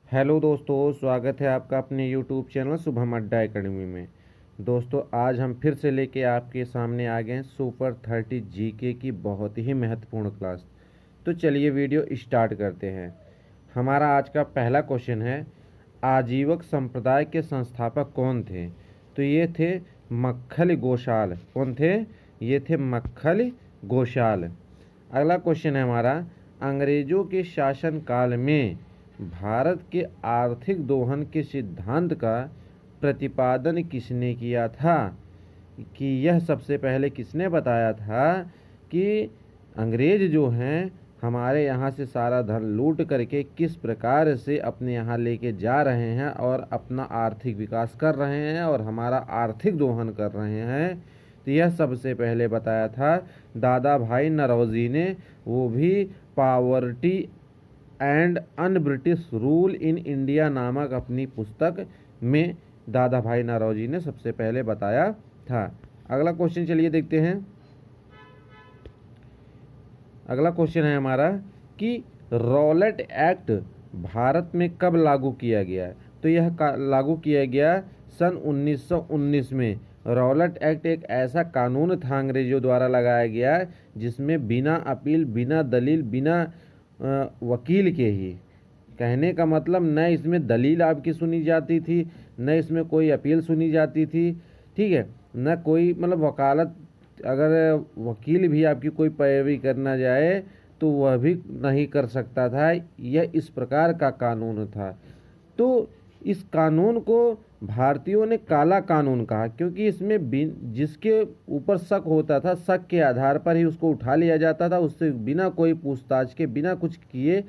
Hello दोस्तों, स्वागत है आपका अपने यूट्यूब चैनल शुभम अड्डा एकेडमी में। दोस्तों, आज हम फिर से लेके आपके सामने आ गए हैं सुपर 30 जीके की बहुत ही महत्वपूर्ण क्लास। तो चलिए वीडियो स्टार्ट करते हैं। हमारा आज का पहला क्वेश्चन है, आजीवक संप्रदाय के संस्थापक कौन थे? तो ये थे मक्खल गोशाल। कौन थे? ये थे मक्खल गोशाल। अगला क्वेश्चन है हमारा, अंग्रेजों के शासनकाल में भारत के आर्थिक दोहन के सिद्धांत का प्रतिपादन किसने किया था? कि यह सबसे पहले किसने बताया था कि अंग्रेज जो हैं हमारे यहाँ से सारा धन लूट करके किस प्रकार से अपने यहाँ लेके जा रहे हैं और अपना आर्थिक विकास कर रहे हैं और हमारा आर्थिक दोहन कर रहे हैं। तो यह सबसे पहले बताया था दादा भाई नरौजी ने, वो भी poverty and un British rule in India नामक अपनी पुस्तक में दादा भाई नरौजी ने सबसे पहले बताया था। अगला क्वेश्चन चलिए देखते हैं। अगला क्वेश्चन है हमारा कि रॉलेट एक्ट भारत में कब लागू किया गया? तो यह लागू किया गया सन 1919 में। रॉलेट एक्ट एक ऐसा कानून था अंग्रेजों द्वारा लगाया गया जिसमें बिना अपील, बिना दलील, बिना वकील के ही, कहने का मतलब न इसमें दलील आपकी सुनी जाती थी, न इसमें कोई अपील सुनी जाती थी, ठीक है, न कोई मतलब वकालत, अगर वकील भी आपकी कोई पैरवी करना जाए तो वह भी नहीं कर सकता था। यह इस प्रकार का कानून था। तो इस कानून को भारतीयों ने काला कानून कहा, क्योंकि इसमें जिसके ऊपर शक होता था, शक के आधार पर ही उसको उठा लिया जाता था, उससे बिना कोई पूछताछ के, बिना कुछ किए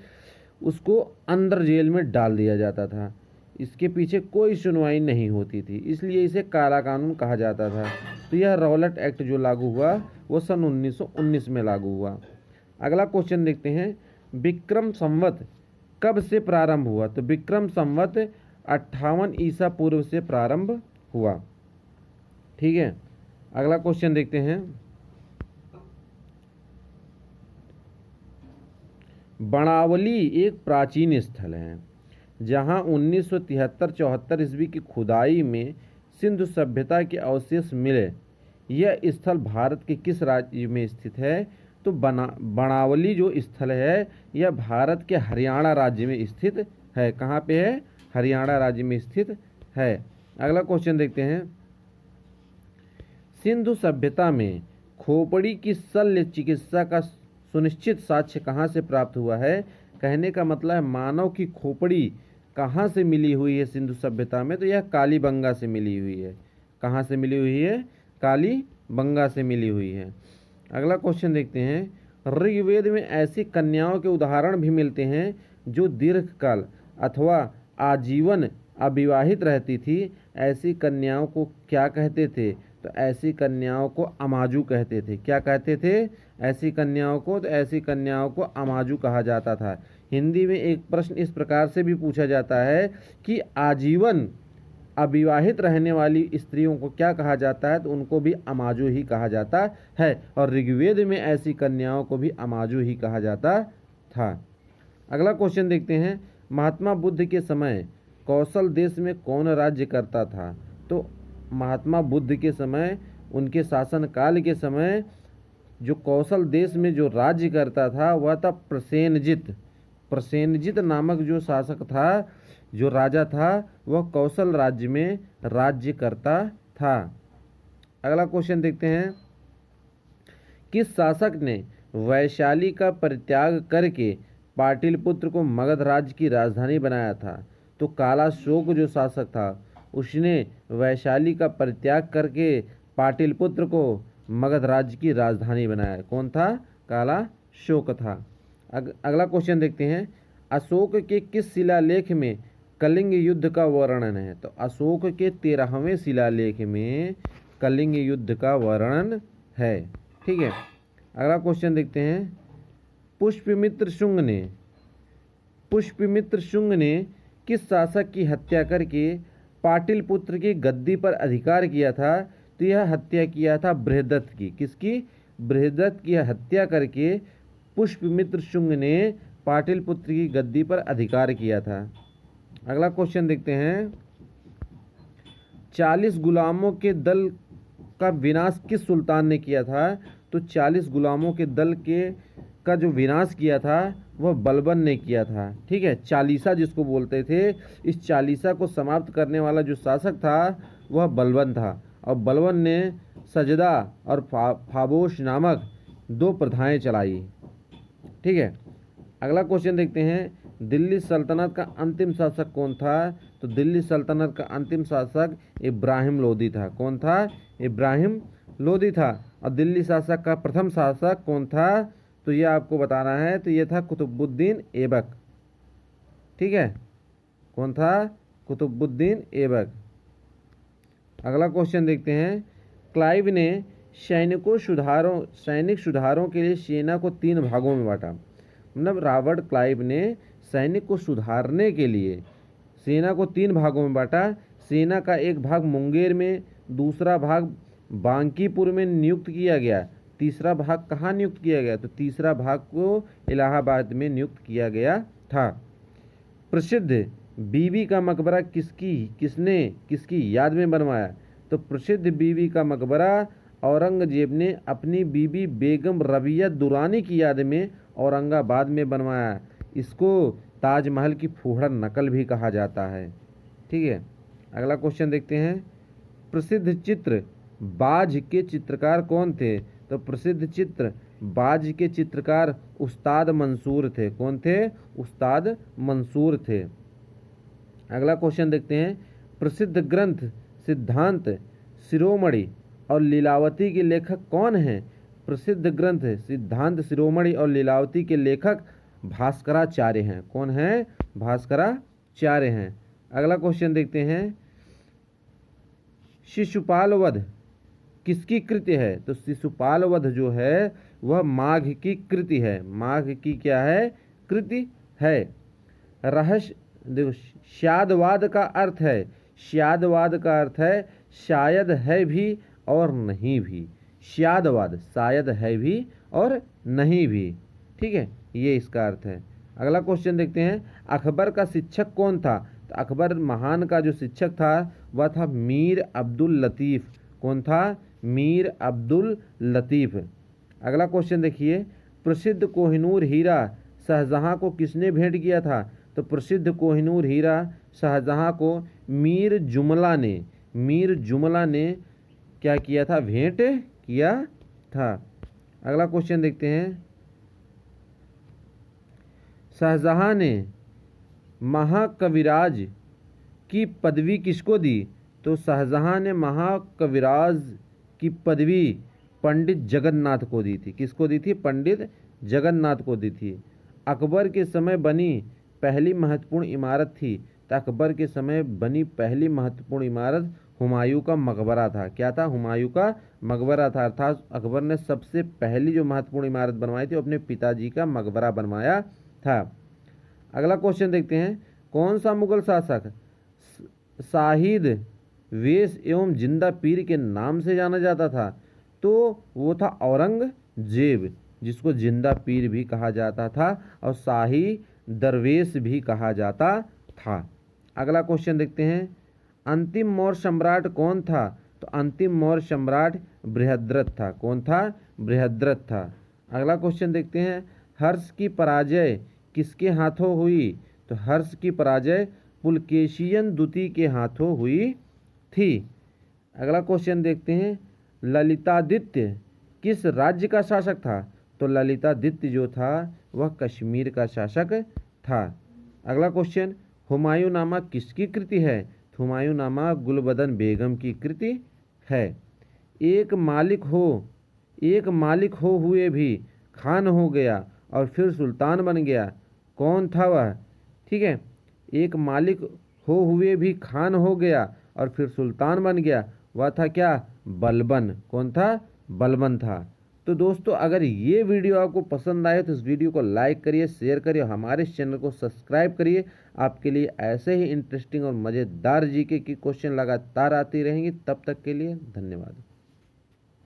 उसको अंदर जेल में डाल दिया जाता था। इसके पीछे कोई सुनवाई नहीं होती थी, इसलिए इसे काला कानून कहा जाता था। तो यह रॉलेट एक्ट जो लागू हुआ वो सन 1919 में लागू हुआ। अगला क्वेश्चन देखते हैं, विक्रम संवत कब से प्रारंभ हुआ? तो विक्रम संवत 58 ईसा पूर्व से प्रारंभ हुआ। ठीक है, अगला क्वेश्चन देखते हैं, बनावली एक प्राचीन स्थल है जहां 1973-74 ईस्वी की खुदाई में सिंधु सभ्यता के अवशेष मिले। यह स्थल भारत के किस राज्य में स्थित है? तो बनावली जो स्थल है यह भारत के हरियाणा राज्य में स्थित है। कहाँ पे है? हरियाणा राज्य में स्थित है। अगला क्वेश्चन देखते हैं, सिंधु सभ्यता में खोपड़ी की शल्य चिकित्सा का सुनिश्चित साक्ष्य कहाँ से प्राप्त हुआ है? कहने का मतलब है मानव की खोपड़ी कहाँ से मिली हुई है सिंधु सभ्यता में? तो यह कालीबंगा से मिली हुई है। कहाँ से मिली हुई है? कालीबंगा से मिली हुई है। अगला क्वेश्चन देखते हैं, ऋग्वेद में ऐसी कन्याओं के उदाहरण भी मिलते हैं जो दीर्घकाल अथवा आजीवन अविवाहित रहती थी। ऐसी कन्याओं को क्या कहते थे? तो ऐसी कन्याओं को अमाजू कहते थे। क्या कहते थे? ऐसी कन्याओं को, तो ऐसी कन्याओं को अमाजू कहा जाता था। हिंदी में एक प्रश्न इस प्रकार से भी पूछा जाता है कि आजीवन अविवाहित रहने वाली स्त्रियों को क्या कहा जाता है? तो उनको भी अमाजू ही कहा जाता है, और ऋग्वेद में ऐसी कन्याओं को भी अमाजू ही कहा जाता था। अगला क्वेश्चन देखते हैं, महात्मा बुद्ध के समय कौशल देश में कौन राज्य करता था? तो महात्मा बुद्ध के समय, उनके शासनकाल के समय जो कौशल देश में जो राज्य करता था वह था प्रसेनजित। प्रसेनजित नामक जो शासक था, जो राजा था, वह कौशल राज्य में राज्य करता था। अगला क्वेश्चन देखते हैं, किस शासक ने वैशाली का परित्याग करके पाटलिपुत्र को मगध राज्य की राजधानी बनाया था? तो काला शोक जो शासक था उसने वैशाली का परित्याग करके पाटलिपुत्र को मगध राज्य की राजधानी बनाया। कौन था? काला शोक था। अगला क्वेश्चन देखते हैं, अशोक के किस शिलालेख में कलिंग युद्ध का वर्णन है? तो अशोक के 13वें शिलालेख में कलिंग युद्ध का वर्णन है। ठीक है, अगला क्वेश्चन देखते हैं, पुष्यमित्र शुंग ने किस शासक की हत्या करके पाटलिपुत्र की गद्दी पर अधिकार किया था? तो यह हत्या किया था बृहदत्त की। किसकी? बृहदत्त की हत्या करके पुष्यमित्र शुंग ने पाटलिपुत्र की गद्दी पर अधिकार किया था। अगला क्वेश्चन देखते हैं, 40 गुलामों के दल का विनाश किस सुल्तान ने किया था? तो 40 गुलामों के दल के का जो विनाश किया था वह बलबन ने किया था। ठीक है, चालीसा जिसको बोलते थे, इस चालीसा को समाप्त करने वाला जो शासक था वह बलबन था, और बलबन ने सजदा और फाबोश नामक 2 प्रथाएं चलाई। ठीक है, अगला क्वेश्चन देखते हैं, दिल्ली सल्तनत का अंतिम शासक कौन था? तो दिल्ली सल्तनत का अंतिम शासक इब्राहिम लोदी था। कौन था? इब्राहिम लोदी था। और दिल्ली शासक का प्रथम शासक कौन था? तो ये आपको बताना है, तो ये था कुतुबुद्दीन ऐबक। ठीक है, कौन था? कुतुबुद्दीन ऐबक। अगला क्वेश्चन देखते हैं, क्लाइव ने सैनिक सुधारों के लिए सेना को 3 भागों में बांटा। मतलब रॉबर्ट क्लाइव ने सैनिक को सुधारने के लिए सेना को 3 भागों में बांटा। सेना का एक भाग मुंगेर में, दूसरा भाग बांकीपुर में नियुक्त किया गया, तीसरा भाग कहाँ नियुक्त किया गया? तो तीसरा भाग को इलाहाबाद में नियुक्त किया गया था। प्रसिद्ध बीबी का मकबरा किसकी याद में बनवाया? तो प्रसिद्ध बीबी का मकबरा औरंगजेब ने अपनी बीबी बेगम रबिया दुरानी की याद में औरंगाबाद में बनवाया। इसको ताजमहल की फूहड़ नकल भी कहा जाता है। ठीक है, अगला क्वेश्चन देखते हैं, प्रसिद्ध चित्र बाज के चित्रकार कौन थे? तो प्रसिद्ध चित्र बाज के चित्रकार उस्ताद मंसूर थे। कौन थे? उस्ताद मंसूर थे। अगला क्वेश्चन देखते हैं, प्रसिद्ध ग्रंथ सिद्धांत शिरोमणि और लीलावती के लेखक कौन हैं? प्रसिद्ध ग्रंथ सिद्धांत शिरोमणि और लीलावती के लेखक भास्कराचार्य हैं। कौन हैं? भास्कराचार्य हैं। अगला क्वेश्चन देखते हैं, शिशुपाल वध किसकी कृति है? तो शिशुपाल वध जो है वह माघ की कृति है। माघ की क्या है? कृति है। रहस्य देखो, शादवाद का अर्थ है, शादवाद का अर्थ है शायद है भी और नहीं भी। शादवाद शायद है भी और नहीं भी। ठीक है, ये इसका अर्थ है। अगला क्वेश्चन देखते हैं, अकबर का शिक्षक कौन था? तो अकबर महान का जो शिक्षक था वह था मीर अब्दुल लतीफ़। कौन था? मीर अब्दुल लतीफ़। अगला क्वेश्चन देखिए, प्रसिद्ध कोहिनूर हीरा शाहजहां को किसने भेंट किया था? तो प्रसिद्ध कोहिनूर हीरा शाहजहां को मीर जुमला ने क्या किया था? भेंट किया था। अगला क्वेश्चन देखते हैं, शाहजहां ने महाकविराज की पदवी किसको दी? तो शाहजहां ने महाकविराज की पदवी पंडित जगन्नाथ को दी थी। किसको दी थी? पंडित जगन्नाथ को दी थी। अकबर के समय बनी पहली महत्वपूर्ण इमारत थी। तो अकबर के समय बनी पहली महत्वपूर्ण इमारत हुमायूं का मकबरा था। क्या था? हुमायूं का मकबरा था। अर्थात अकबर ने सबसे पहली जो महत्वपूर्ण इमारत बनवाई थी अपने पिताजी का मकबरा बनवाया था। अगला क्वेश्चन देखते हैं, कौन सा मुगल शासक शाहिद वेश एवं जिंदा पीर के नाम से जाना जाता था? तो वो था औरंगजेब, जिसको जिंदा पीर भी कहा जाता था और शाही दरवेश भी कहा जाता था। अगला क्वेश्चन देखते हैं, अंतिम मौर्य सम्राट कौन था? तो अंतिम मौर्य सम्राट बृहद्रथ था। कौन था? बृहद्रथ था। अगला क्वेश्चन देखते हैं, हर्ष की पराजय किसके हाथों हुई? तो हर्ष की पराजय पुलकेशियन द्वितीय के हाथों हुई थी। अगला क्वेश्चन देखते हैं, ललितादित्य किस राज्य का शासक था? तो ललितादित्य जो था वह कश्मीर का शासक था। अगला क्वेश्चन, हुमायूंनामा किसकी कृति है? हुमायूंनामा गुलबदन बेगम की कृति है। एक मालिक हो हुए भी खान हो गया और फिर सुल्तान बन गया, कौन था वह? ठीक है, एक मालिक हो हुए भी खान हो गया और फिर सुल्तान बन गया, वह था क्या? बलबन। कौन था? बलबन था। तो दोस्तों, अगर ये वीडियो आपको पसंद आए तो इस वीडियो को लाइक करिए, शेयर करिए, हमारे इस चैनल को सब्सक्राइब करिए। आपके लिए ऐसे ही इंटरेस्टिंग और मज़ेदार जीके की क्वेश्चन लगातार आती रहेंगी। तब तक के लिए धन्यवाद।